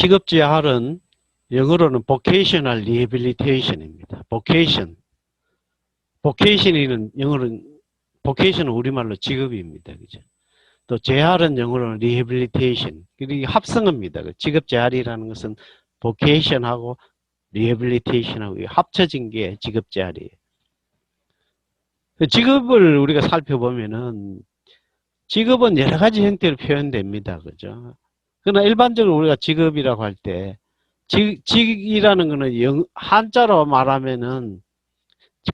직업재활은 영어로는 vocational rehabilitation입니다. vocation이는 영어로는 vocation은 우리말로 직업입니다. 그죠? 또 재활은 영어로는 rehabilitation. 이게 합성어입니다. 직업재활이라는 것은 vocation하고 rehabilitation하고 합쳐진 게 직업재활이에요. 직업을 우리가 살펴보면은 직업은 여러 가지 형태로 표현됩니다. 그죠? 그러나 일반적으로 우리가 직업이라고 할 때 직이라는 거는 한자로 말하면은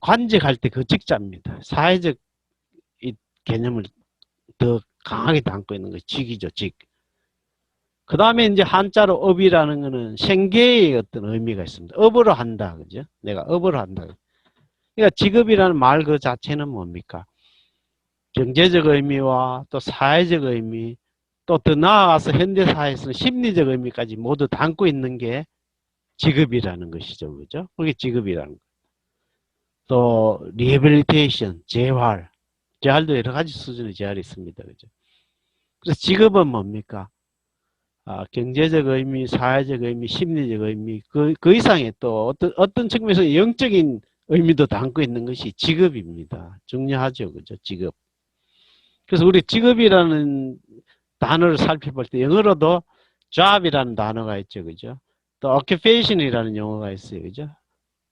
관직할 때 그 직자입니다. 사회적 이 개념을 더 강하게 담고 있는 것이 직이죠, 직. 그 다음에 이제 한자로 업이라는 거는 생계의 어떤 의미가 있습니다. 업으로 한다, 그죠? 내가 업으로 한다. 그러니까 직업이라는 말 그 자체는 뭡니까? 경제적 의미와 또 사회적 의미, 또 더 나아가서 현대사회에서는 심리적 의미까지 모두 담고 있는 게 직업이라는 것이죠. 그죠? 그게 직업이라는 거. 또, 리해빌리테이션, 재활. 재활도 여러 가지 수준의 재활이 있습니다. 그죠? 그래서 직업은 뭡니까? 경제적 의미, 사회적 의미, 심리적 의미, 그 이상의 또 어떤 측면에서 영적인 의미도 담고 있는 것이 직업입니다. 중요하죠. 그죠? 직업. 그래서 우리 직업이라는 단어를 살펴볼 때 영어로도 job이라는 단어가 있죠. 그죠? 또 occupation이라는 용어가 있어요. 그죠?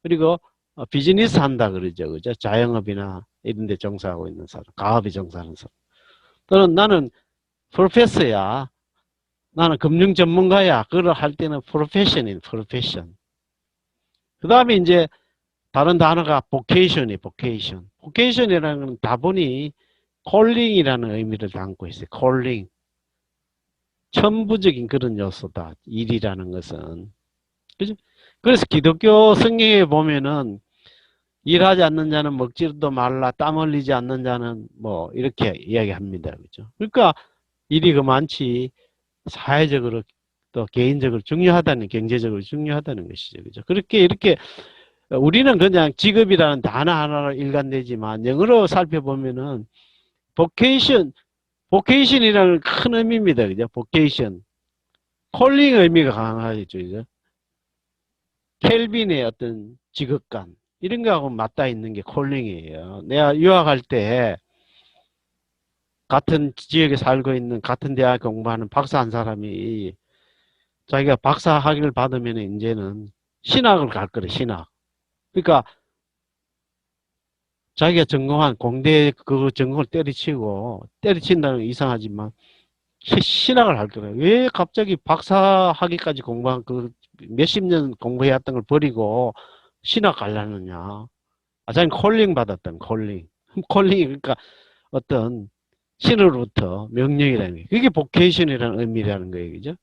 그리고 비즈니스 한다 그러죠. 그죠? 자영업이나 이런 데 종사하고 있는 사람, 가업에 종사하는 사람. 또는 나는 프로페서야. 나는 금융 전문가야. 그걸 할 때는 profession인 profession. 그 다음에 이제 다른 단어가 vocation이 vocation. vocation이라는 건 다분히 calling이라는 의미를 담고 있어요. calling. 천부적인 그런 요소다. 일이라는 것은. 그죠? 그래서 기독교 성경에 보면은 일하지 않는 자는 먹지도 말라, 땀 흘리지 않는 자는 뭐 이렇게 이야기합니다. 그죠? 그러니까 일이 그만치 사회적으로 또 개인적으로 중요하다는, 경제적으로 중요하다는 것이죠. 그죠? 그렇게 이렇게 우리는 그냥 직업이라는 단어 하나로 일관되지만 영어로 살펴보면은 vocation이라는 큰 의미입니다. 그죠? vocation. 콜링 의미가 강하죠. 그죠? 켈빈의 어떤 직업관. 이런 거하고 맞닿아 있는 게 콜링이에요. 내가 유학할 때 같은 지역에 살고 있는 같은 대학 공부하는 박사 한 사람이 자기가 박사 학위를 받으면 이제는 신학을 갈 거래, 신학. 그러니까 자기가 전공한 공대 그 전공을 때려친다는 건 이상하지만 신학을 할 거래. 왜 갑자기 박사 학위까지 공부한 그 몇십 년 공부해왔던 걸 버리고 신학 가려느냐. 자기는 콜링 받았던 콜링. 콜링이 그러니까 어떤 신으로부터 명령이라는 게 그게 보케이션이라는 의미라는 거예요. 그죠?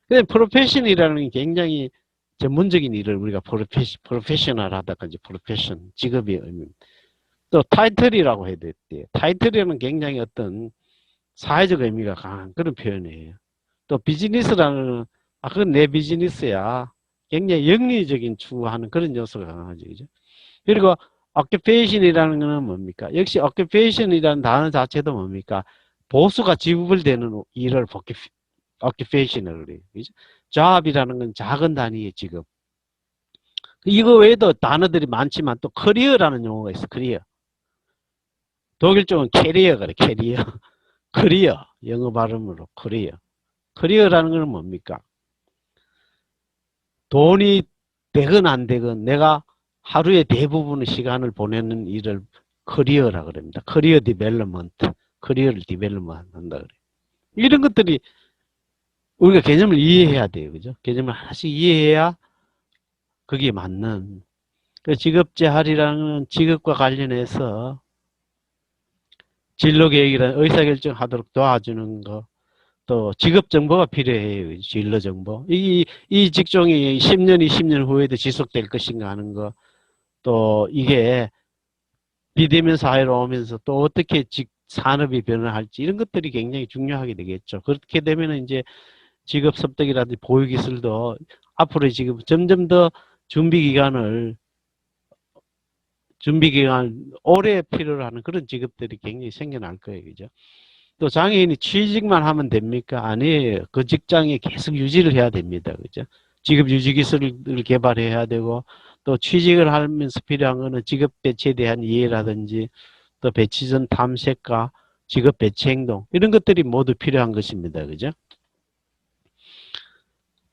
근데 프로페션이라는 게 굉장히 전문적인 일을 우리가 프로페셔널 하다든지 프로페션, 직업의 의미입니다. 또 타이틀이라고 해야 돼요. 타이틀이라는 굉장히 어떤 사회적 의미가 강한 그런 표현이에요. 또 비즈니스라는 그건 내 비즈니스야. 굉장히 영리적인 추구하는 그런 요소가 강하죠. 그죠? 그리고 occupation이라는 것은 뭡니까? 역시 occupation이라는 단어 자체도 뭡니까? 보수가 지불되는 일을 occupation을 그래요. 그죠? job이라는 건 작은 단위의 직업. 이거 외에도 단어들이 많지만 또 커리어라는 용어가 있어. 커리어. 독일 쪽은 캐리어 그래. 캐리어. 커리어. 영어 발음으로 커리어. 커리어라는 건 뭡니까? 돈이 되건 안 되건 내가 하루의 대부분의 시간을 보내는 일을 커리어라 그럽니다. 커리어 디벨롭먼트. 커리어를 디벨롭먼트 한다 그래요. 이런 것들이 우리가 개념을 이해해야 돼요. 그죠? 개념을 하나씩 이해해야 거기에 맞는 직업재활이라는 직업과 관련해서 진로계획이라는 의사결정하도록 도와주는 거, 또 직업정보가 필요해요. 진로정보. 이 직종이 10년, 20년 후에도 지속될 것인가 하는 거, 또 이게 비대면 사회로 오면서 또 어떻게 산업이 변화할지 이런 것들이 굉장히 중요하게 되겠죠. 그렇게 되면 이제 직업 습득이라든지 보유기술도 앞으로 지금 점점 더 준비기간 오래 필요로 하는 그런 직업들이 굉장히 생겨날 거예요. 그죠? 또 장애인이 취직만 하면 됩니까? 아니에요. 그 직장에 계속 유지를 해야 됩니다. 그죠? 직업 유지 기술을 개발해야 되고, 또 취직을 하면서 필요한 거는 직업 배치에 대한 이해라든지, 또 배치 전 탐색과 직업 배치 행동, 이런 것들이 모두 필요한 것입니다. 그죠?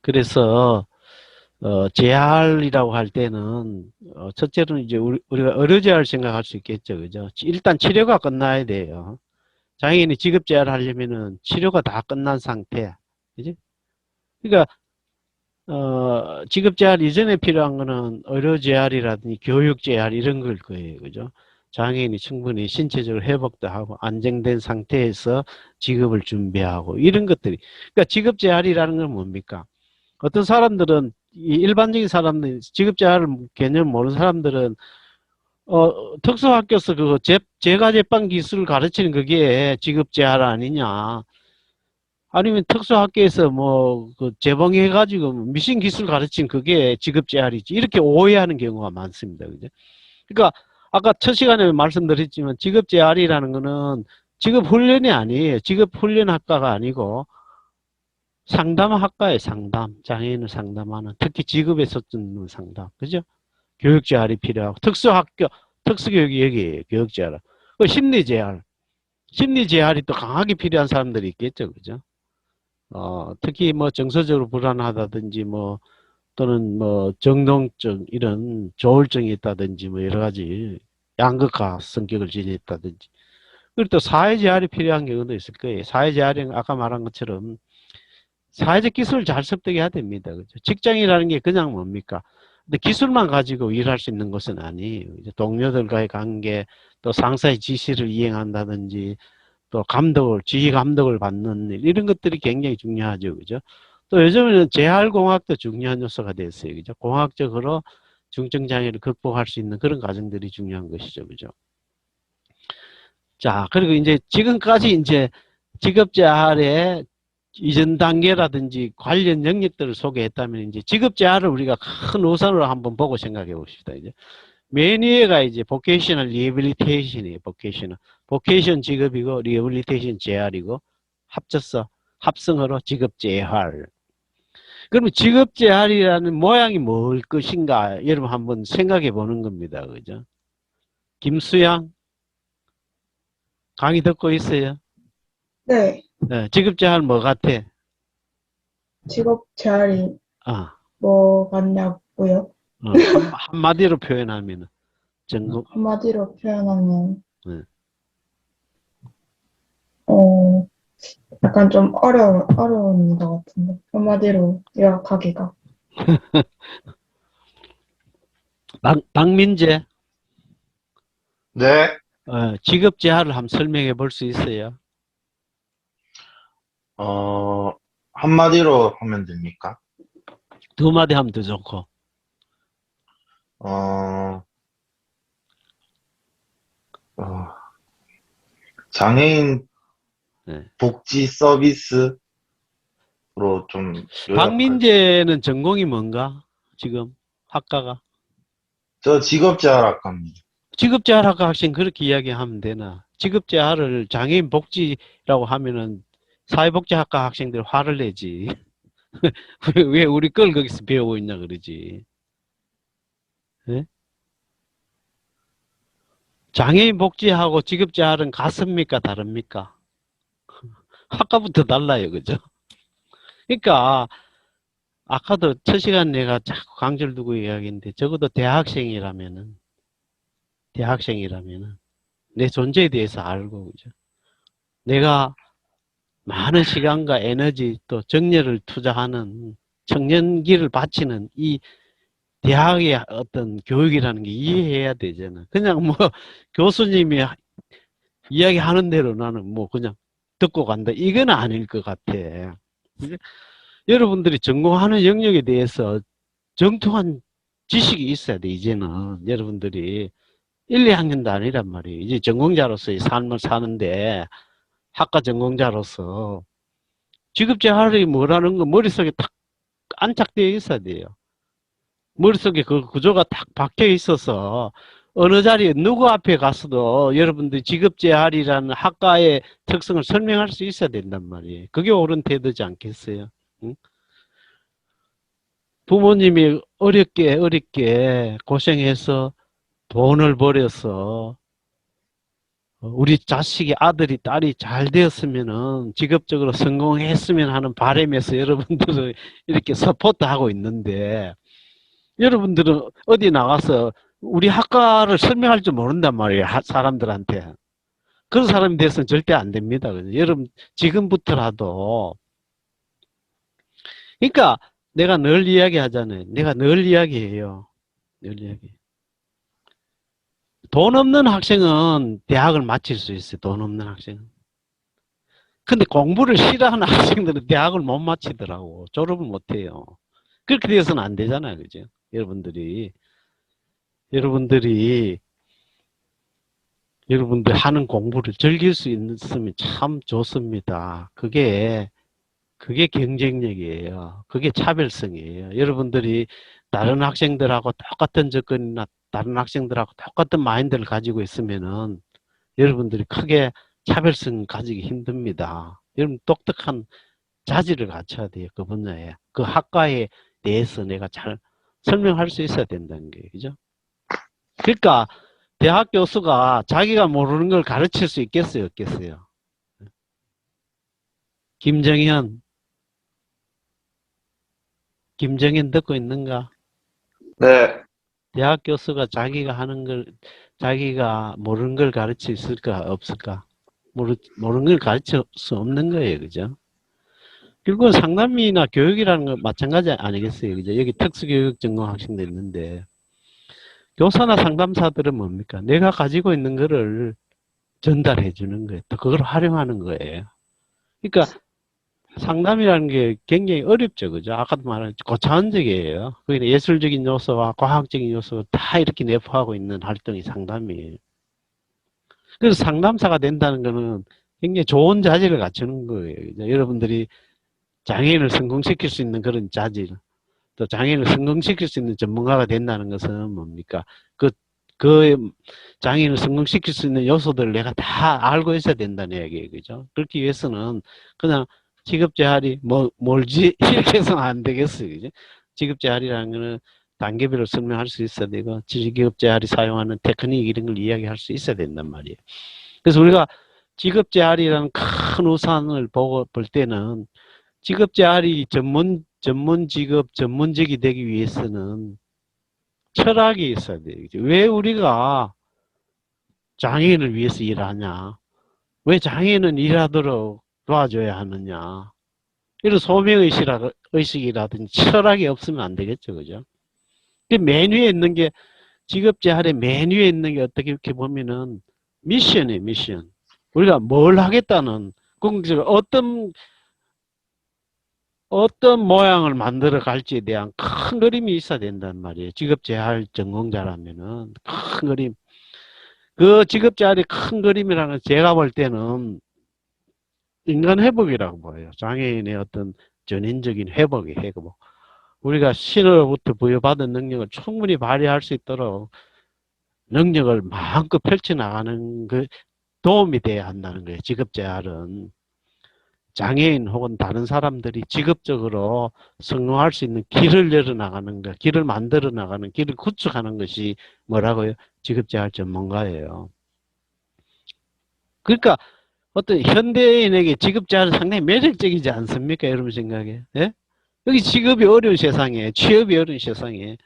그래서, 재활이라고 할 때는, 첫째로는 이제 우리가 의료재활 생각할 수 있겠죠. 그죠? 일단 치료가 끝나야 돼요. 장애인이 직업재활 하려면은 치료가 다 끝난 상태. 그지? 그러니까, 직업재활 이전에 필요한 거는 의료재활이라든지 교육재활 이런 걸 거예요. 그죠? 장애인이 충분히 신체적으로 회복도 하고 안정된 상태에서 직업을 준비하고 이런 것들이. 그러니까 직업재활이라는 건 뭡니까? 어떤 사람들은, 일반적인 사람들, 직업재활 개념 모르는 사람들은 특수학교에서 그거 제과제빵 기술을 가르치는 그게 직업재활 아니냐. 아니면 특수학교에서 뭐, 재봉해가지고 미신 기술 가르친 그게 직업재활이지. 이렇게 오해하는 경우가 많습니다. 그죠? 그러니까, 아까 첫 시간에 말씀드렸지만 직업재활이라는 거는 직업훈련이 아니에요. 직업훈련학과가 아니고 상담학과에 상담. 장애인을 상담하는. 특히 직업에서 듣는 상담. 그죠? 교육재활이 필요하고. 특수학교, 특수교육이 여기에요. 교육재활. 심리재활. 심리재활이 또 강하게 필요한 사람들이 있겠죠. 그죠? 특히 뭐 정서적으로 불안하다든지 뭐 또는 뭐 정동증 이런 조울증이 있다든지 뭐 여러 가지 양극화 성격을 지녔다든지 그리고 또 사회재활이 필요한 경우도 있을 거예요. 사회재활은 아까 말한 것처럼 사회적 기술을 잘 습득해야 됩니다. 그죠? 직장이라는 게 그냥 뭡니까? 근데 기술만 가지고 일할 수 있는 것은 아니에요. 동료들과의 관계, 또 상사의 지시를 이행한다든지 또 감독을, 지휘 감독을 받는 일, 이런 것들이 굉장히 중요하죠. 그죠? 또 요즘에는 재활공학도 중요한 요소가 됐어요. 그죠? 공학적으로 중증장애를 극복할 수 있는 그런 과정들이 중요한 것이죠. 그죠? 자, 그리고 이제 지금까지 이제 직업재활의 이전 단계라든지 관련 영역들을 소개했다면 이제 직업재활을 우리가 큰 우선으로 한번 보고 생각해 봅시다. 이제 맨 위에가 이제 vocational rehabilitation이에요. vocation 직업이고 rehabilitation 재활이고 합쳐서 합성어로 직업재활. 그러면 직업재활이라는 모양이 뭘 것인가 여러분 한번 생각해 보는 겁니다. 그죠? 김수양 강의 듣고 있어요? 네, 네, 직업재활 뭐 같아? 직업 재활이 아, 뭐 같냐고요? 한마디로 표현하면 전공. 한마디로 표현하면, 네. 어, 약간 좀 어려운 것 같은데. 한마디로 요약하기가. 박민재 네, 직업재활을 한번 설명해 볼 수 있어요? 어, 한마디로 하면 됩니까? 두 마디 하면 더 좋고. 어, 어, 장애인 네. 복지 서비스로 좀 요약할 수. 박민재는 전공이 뭔가? 지금 학과가? 저 직업재활학과입니다. 직업재활학과 학생 그렇게 이야기하면 되나? 직업재활을 장애인 복지라고 하면은 사회복지학과 학생들 화를 내지. 왜 우리 걸 거기서 배우고 있냐 그러지. 예? 장애인 복지하고 직업재활은 같습니까? 다릅니까? 학과부터 달라요. 그죠? 그러니까 아까도 첫 시간 내가 자꾸 강조를 두고 이야기했는데 적어도 대학생이라면은 내 존재에 대해서 알고 그죠? 내가 많은 시간과 에너지 또 정열을 투자하는 청년기를 바치는 이 대학의 어떤 교육이라는 게 이해해야 되잖아. 그냥 뭐 교수님이 이야기하는 대로 나는 뭐 그냥 듣고 간다. 이건 아닐 것 같아. 여러분들이 전공하는 영역에 대해서 정통한 지식이 있어야 돼, 이제는. 여러분들이 1, 2학년도 아니란 말이에요. 이제 전공자로서의 삶을 사는데 학과 전공자로서 직업재활이 뭐라는 거 머릿속에 딱 안착되어 있어야 돼요. 머릿속에 그 구조가 딱 박혀 있어서 어느 자리에 누구 앞에 가서도 여러분들이 직업재활이라는 학과의 특성을 설명할 수 있어야 된단 말이에요. 그게 옳은 태도지 않겠어요? 응? 부모님이 어렵게 고생해서 돈을 벌여서 우리 자식이 아들이 딸이 잘 되었으면은 직업적으로 성공했으면 하는 바람에서 여러분들은 이렇게 서포트하고 있는데 여러분들은 어디 나가서 우리 학과를 설명할 줄 모른단 말이에요. 사람들한테. 그런 사람이 돼서는 절대 안 됩니다. 여러분 지금부터라도 그러니까 내가 늘 이야기하잖아요. 내가 늘 이야기해요. 늘 이야기. 돈 없는 학생은 대학을 마칠 수 있어요. 돈 없는 학생은. 근데 공부를 싫어하는 학생들은 대학을 못 마치더라고. 졸업을 못 해요. 그렇게 되어서는 안 되잖아요. 그죠? 여러분들 하는 공부를 즐길 수 있으면 참 좋습니다. 그게 경쟁력이에요. 그게 차별성이에요. 여러분들이 다른 학생들하고 똑같은 접근이나 다른 학생들하고 똑같은 마인드를 가지고 있으면은 여러분들이 크게 차별성 가지기 힘듭니다. 여러분 독특한 자질을 갖춰야 돼요. 그 분야에. 그 학과에 대해서 내가 잘 설명할 수 있어야 된다는 거예요. 그죠? 그러니까 대학 교수가 자기가 모르는 걸 가르칠 수 있겠어요? 없겠어요? 김정현 듣고 있는가? 네. 대학 교수가 자기가 모르는 걸 가르칠 수 있을까? 없을까? 모르는 걸 가르칠 수 없는 거예요. 그죠? 결국은 상담이나 교육이라는 건 마찬가지 아니겠어요? 그죠? 여기 특수교육 전공 학생들 있는데, 교사나 상담사들은 뭡니까? 내가 가지고 있는 거를 전달해 주는 거예요. 또 그걸 활용하는 거예요. 그러니까 상담이라는 게 굉장히 어렵죠. 그죠? 아까도 말한 고차원적이에요. 그러니까 예술적인 요소와 과학적인 요소가 다 이렇게 내포하고 있는 활동이 상담이에요. 그래서 상담사가 된다는 거는 굉장히 좋은 자질을 갖추는 거예요. 그죠? 여러분들이 장애인을 성공시킬 수 있는 그런 자질, 또 장애인을 성공시킬 수 있는 전문가가 된다는 것은 뭡니까? 그 장애인을 성공시킬 수 있는 요소들을 내가 다 알고 있어야 된다는 얘기예요. 그죠? 그렇기 위해서는 그냥 직업재활이 뭘지 이렇게 해서는 안 되겠어요. 그죠? 직업재활이라는 거는 단계별로 설명할 수 있어야 되고 직업재활이 사용하는 테크닉 이런 걸 이야기할 수 있어야 된단 말이에요. 그래서 우리가 직업재활이라는 큰 우산을 볼 때는 직업재활이 전문직이 되기 위해서는 철학이 있어야 돼요. 왜 우리가 장애인을 위해서 일하냐? 왜 장애인은 일하도록 도와줘야 하느냐? 이런 소명의식이라든지 철학이 없으면 안 되겠죠. 그죠? 맨 위에 있는 게, 직업재활의 맨 위에 있는 게 어떻게 이렇게 보면은 미션이에요, 미션. 우리가 뭘 하겠다는, 어떤 모양을 만들어 갈지에 대한 큰 그림이 있어야 된단 말이에요. 직업재활 전공자라면은 큰 그림. 그 직업재활의 큰 그림이라는 제가 볼 때는 인간 회복이라고 보여요. 장애인의 어떤 전인적인 회복. 우리가 신으로부터 부여받은 능력을 충분히 발휘할 수 있도록 능력을 마음껏 펼쳐나가는 그 도움이 돼야 한다는 거예요. 직업재활은. 장애인 혹은 다른 사람들이 직업적으로 성공할 수 있는 길을 열어나가는 것, 길을 만들어 나가는, 길을 구축하는 것이 뭐라고요? 직업재활 전문가예요. 그러니까 어떤 현대인에게 직업재활은 상당히 매력적이지 않습니까? 여러분 생각에. 예? 여기 직업이 어려운 세상에, 취업이 어려운 세상에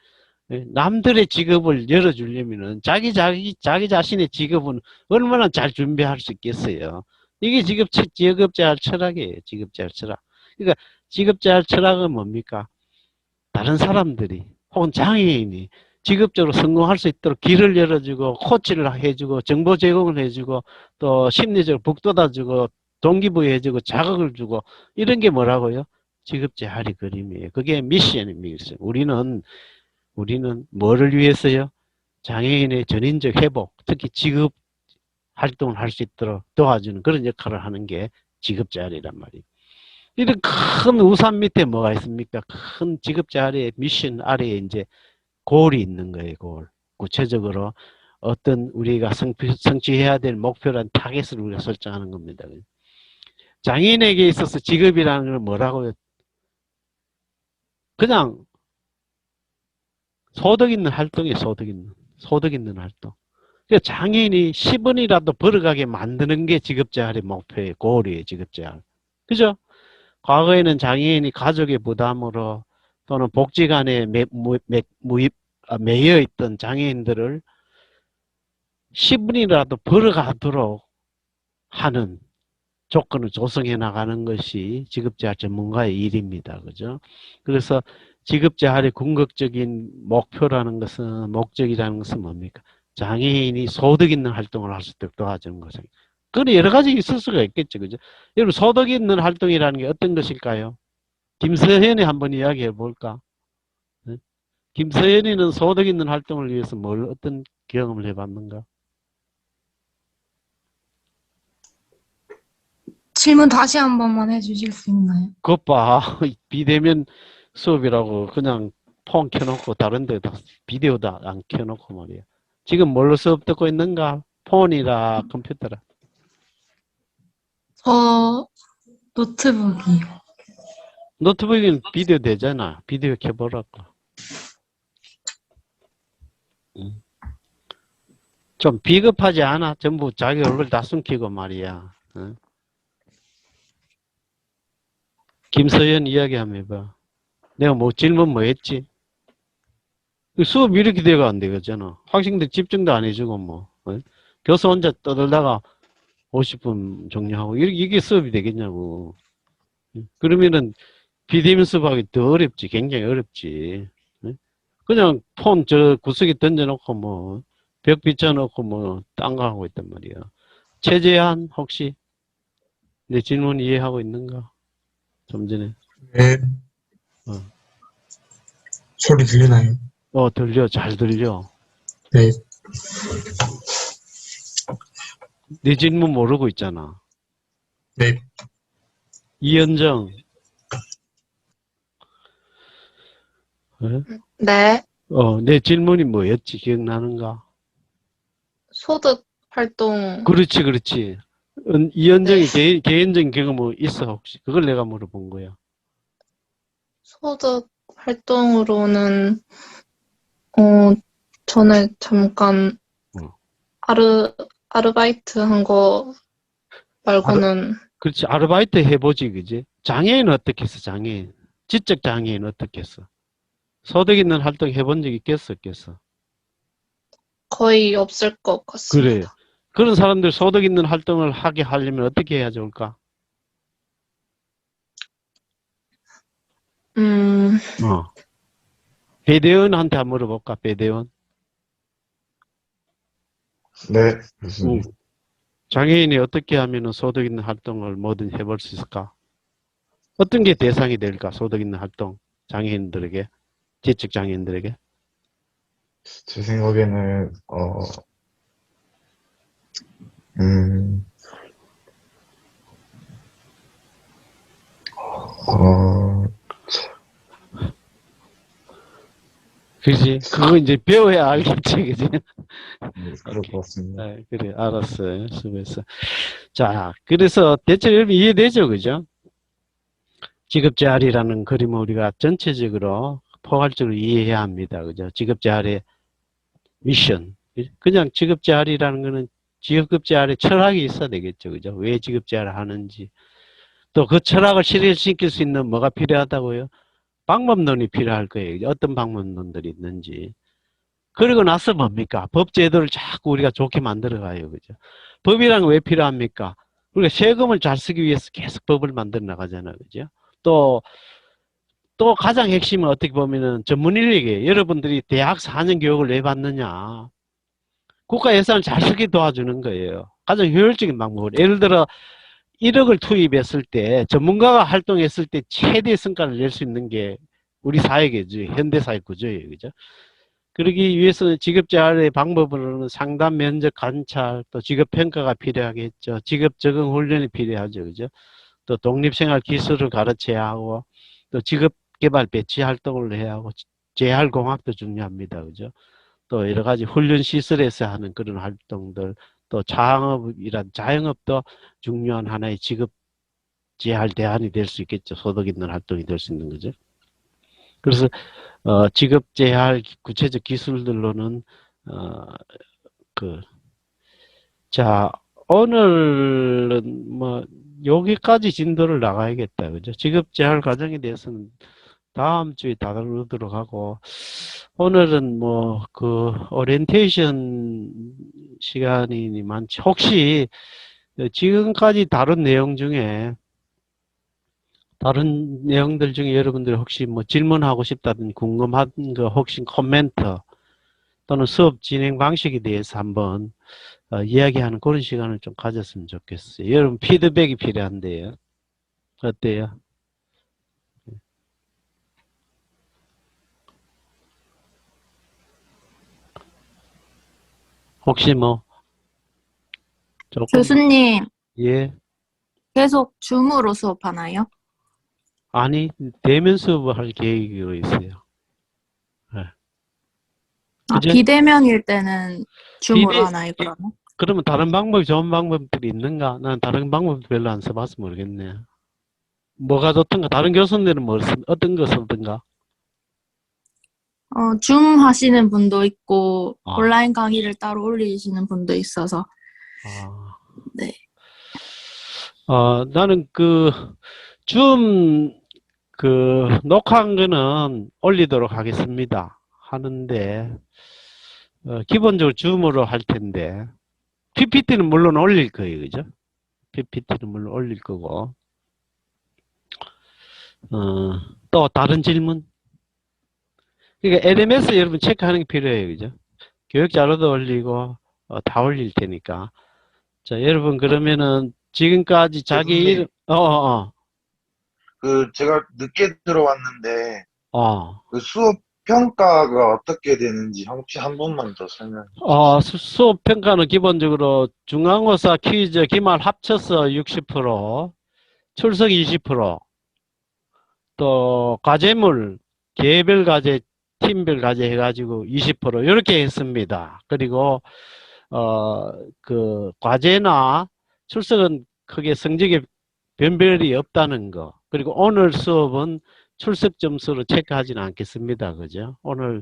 남들의 직업을 열어주려면은 자기 자신의 직업은 얼마나 잘 준비할 수 있겠어요. 이게 직업재활 철학이에요. 직업재활 철학. 그러니까 직업재활 철학은 뭡니까? 다른 사람들이 혹은 장애인이 직업적으로 성공할 수 있도록 길을 열어주고 코치를 해주고 정보 제공을 해주고 또 심리적으로 북돋아주고 동기부여해주고 자극을 주고 이런 게 뭐라고요? 직업재활의 그림이에요. 그게 미션입니다. 우리는 뭐를 위해서요? 장애인의 전인적 회복, 특히 직업 활동을 할 수 있도록 도와주는 그런 역할을 하는 게 직업재활이란 말이에요. 이런 큰 우산 밑에 뭐가 있습니까? 큰 직업재활의 미션 아래에 이제 골이 있는 거예요, 골. 구체적으로 어떤 우리가 성취해야 될 목표란 타겟을 우리가 설정하는 겁니다. 장애인에게 있어서 직업이라는 건 뭐라고요? 그냥 소득 있는 활동이에요. 소득 있는 활동. 그러니까 장애인이 10원이라도 벌어가게 만드는 게 직업재활의 목표예요. 고울이에요. 직업재활. 그죠? 과거에는 장애인이 가족의 부담으로 또는 복지관에 매여 있던 장애인들을 10원이라도 벌어가도록 하는 조건을 조성해 나가는 것이 직업재활 전문가의 일입니다. 그죠? 그래서 직업재활의 궁극적인 목적이라는 것은 뭡니까? 장애인이 소득 있는 활동을 할 수 있도록 도와주는 것은. 그건 여러 가지 있을 수가 있겠죠. 그죠? 여러분, 소득 있는 활동이라는 게 어떤 것일까요? 김서현이 한번 이야기해 볼까? 네? 김서현이는 소득 있는 활동을 위해서 어떤 경험을 해봤는가? 질문 다시 한 번만 해주실 수 있나요? 그것 봐. 비대면 수업이라고 그냥 폰 켜놓고 다른 데다 비디오도 안 켜놓고 말이야. 지금 뭘로 수업 듣고 있는가? 폰이라 컴퓨터라. 저 노트북이요. 노트북은 비디오 되잖아. 비디오 켜보라고. 좀 비겁하지 않아? 전부 자기 얼굴 다 숨기고 말이야. 응? 김서연 이야기 한번 해봐. 내가 질문 뭐 했지? 수업 이렇게 돼가 안 되겠잖아. 학생들 집중도 안 해주고 뭐. 응? 교수 혼자 떠들다가 50분 종료하고 이게 수업이 되겠냐고. 응? 그러면은 비대면 수업하기 더 어렵지. 굉장히 어렵지. 응? 그냥 폰 구석에 던져놓고 뭐 벽 비춰놓고 뭐 딴 거 하고 있단 말이야. 최재한 혹시 내 질문 이해하고 있는가? 좀 전에. 네. 어. 소리 들리나요? 들려. 잘 들려. 네. 내 질문 모르고 있잖아. 네. 이현정. 네? 네, 내 질문이 뭐였지? 기억나는가? 소득 활동, 그렇지. 이현정이 개인적인 경험 뭐 있어, 혹시? 그걸 내가 물어본 거야. 소득 활동으로는, 전에 잠깐, 아르바이트 한 거 말고는, 그렇지. 아르바이트 해보지, 그지? 장애인 어떻게 했어, 장애인? 지적 장애인 어떻게 했어? 소득 있는 활동 해본 적 있겠어, 없겠어? 거의 없을 것 같습니다. 그래. 그런 사람들 소득 있는 활동을 하게 하려면 어떻게 해야 좋을까? 배대원한테 한번 물어볼까? 배대원. 네, 교수님. 장애인이 어떻게 하면 소득 있는 활동을 뭐든 해볼 수 있을까? 어떤 게 대상이 될까? 소득 있는 활동. 장애인들에게. 지적 장애인들에게. 제 생각에는, 그지? 그거 이제 배워야 알겠지, 그지? 그럴 것 같습니다. 네, 그래, 알았어요. 수고했어. 자, 그래서 대체 여러분 이해되죠, 그죠? 직업재활이라는 그림을 우리가 전체적으로 포괄적으로 이해해야 합니다, 그죠? 직업재활의 미션. 그냥 직업재활이라는 거는 직업재활의 철학이 있어야 되겠죠, 그죠? 왜 직업재활을 하는지. 또 그 철학을 실현시킬 수 있는 뭐가 필요하다고요? 방법론이 필요할 거예요. 어떤 방법론들이 있는지. 그리고 나서 뭡니까? 법제도를 자꾸 우리가 좋게 만들어가요. 그죠? 법이란 왜 필요합니까? 우리가 세금을 잘 쓰기 위해서 계속 법을 만들어 나가잖아요. 그죠? 또 가장 핵심은 어떻게 보면은 전문 인력이에요. 여러분들이 대학 4년 교육을 왜 받느냐? 국가 예산을 잘 쓰게 도와주는 거예요. 가장 효율적인 방법으로. 예를 들어 1억을 투입했을 때 전문가가 활동했을 때 최대 성과를 낼 수 있는 게 우리 사회겠죠. 현대사회 구조예요. 그죠? 그러기 위해서는 직업재활의 방법으로는 상담, 면접, 관찰, 또 직업평가가 필요하겠죠. 직업 적응 훈련이 필요하죠. 그죠? 또 독립생활 기술을 가르쳐야 하고, 또 직업개발 배치 활동을 해야 하고, 재활공학도 중요합니다. 그죠? 또 여러 가지 훈련 시설에서 하는 그런 활동들, 또 자영업도 중요한 하나의 직업 재활 대안이 될 수 있겠죠. 소득 있는 활동이 될 수 있는 거죠. 그래서 직업 재활 구체적 기술들로는 자, 오늘은 뭐 여기까지 진도를 나가야겠다. 그죠? 직업 재활 과정에 대해서는 다음 주에 다루도록 하고, 오늘은 뭐 오리엔테이션 시간이 많지. 혹시 지금까지 다룬 내용들 중에 여러분들이 혹시 뭐 질문하고 싶다든지 궁금한 거 혹시 코멘트 또는 수업 진행 방식에 대해서 한번 이야기하는 그런 시간을 좀 가졌으면 좋겠어요. 여러분 피드백이 필요한데요. 어때요? 혹시 뭐 조금 교수님, 예. 계속 줌으로 수업하나요? 아니, 대면 수업을 할 계획으로 있어요. 네. 아, 그죠? 비대면일 때는 줌으로 비대- 하나요, 그러면? 그러면 다른 방법이 좋은 방법들이 있는가? 난 다른 방법도 별로 안 써봐서 모르겠네. 뭐가 좋던가? 다른 교수님들은 어떤 거 쓰던가? 줌 하시는 분도 있고, 아. 온라인 강의를 따로 올리시는 분도 있어서, 아. 네. 나는 줌, 녹화한 거는 올리도록 하겠습니다. 하는데, 기본적으로 줌으로 할 텐데, PPT는 물론 올릴 거예요. 그죠? PPT는 물론 올릴 거고. 또 다른 질문? 그러니까 LMS 여러분 체크하는 게 필요해요. 그죠? 교육 자료도 올리고, 다 올릴 테니까. 자, 여러분 그러면은 지금까지 자기 교수님. 이름, 제가 늦게 들어왔는데, 어. 그 수업 평가가 어떻게 되는지 혹시 한 번만 더 설명해 수업 평가는 기본적으로 중간고사 퀴즈 기말 합쳐서 60%, 출석 20%, 또 과제물, 개별 과제, 팀별 과제 해가지고 20% 이렇게 했습니다. 그리고 과제나 출석은 크게 성적에 변별이 없다는 거. 그리고 오늘 수업은 출석 점수로 체크하지는 않겠습니다. 그죠? 오늘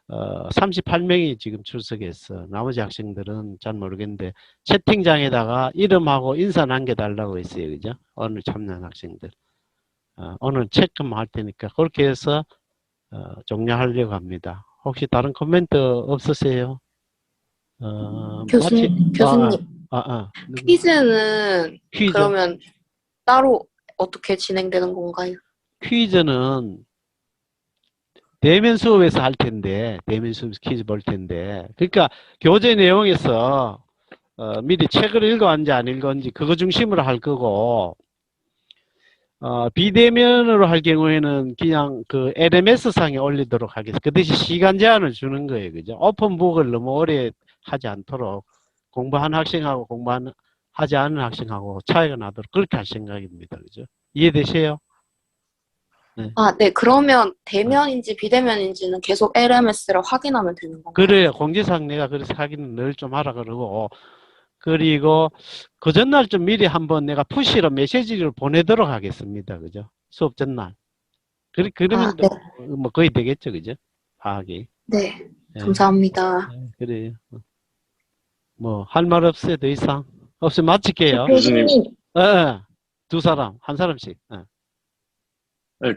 38명이 지금 출석했어. 나머지 학생들은 잘 모르겠는데 채팅장에다가 이름하고 인사 남겨달라고 했어요. 그죠? 오늘 참여한 학생들. 오늘 체크만 할 테니까 그렇게 해서 종료하려고 합니다. 혹시 다른 코멘트 없으세요? 교수님, 누구? 퀴즈는 퀴즈. 그러면 따로 어떻게 진행되는 건가요? 퀴즈는 대면 수업에서 할 텐데, 대면 수업에서 퀴즈 볼 텐데, 그러니까 교재 내용에서 미리 책을 읽어왔는지 안 읽었는지 그거 중심으로 할 거고, 비대면으로 할 경우에는 그냥 LMS 상에 올리도록 하겠습니다. 그 대신 시간 제한을 주는 거예요. 그죠? 오픈북을 너무 오래 하지 않도록 공부하는 학생하고 하지 않은 학생하고 차이가 나도록 그렇게 할 생각입니다. 그죠? 이해되세요? 네. 네. 그러면 대면인지 비대면인지는 계속 LMS를 확인하면 되는 건가요? 그래요. 공지사항 내가 그래서 하기는 늘 좀 하라 그러고, 그리고 그 전날 좀 미리 한번 내가 푸시로 메시지를 보내도록 하겠습니다. 그죠? 수업 전날. 그러면 네. 뭐 거의 되겠죠. 그죠? 파악이. 네. 네. 감사합니다. 네, 그래요. 뭐 할 말 없어요. 더 이상. 없으면 마칠게요. 교수님. 두 사람, 한 사람씩. 네,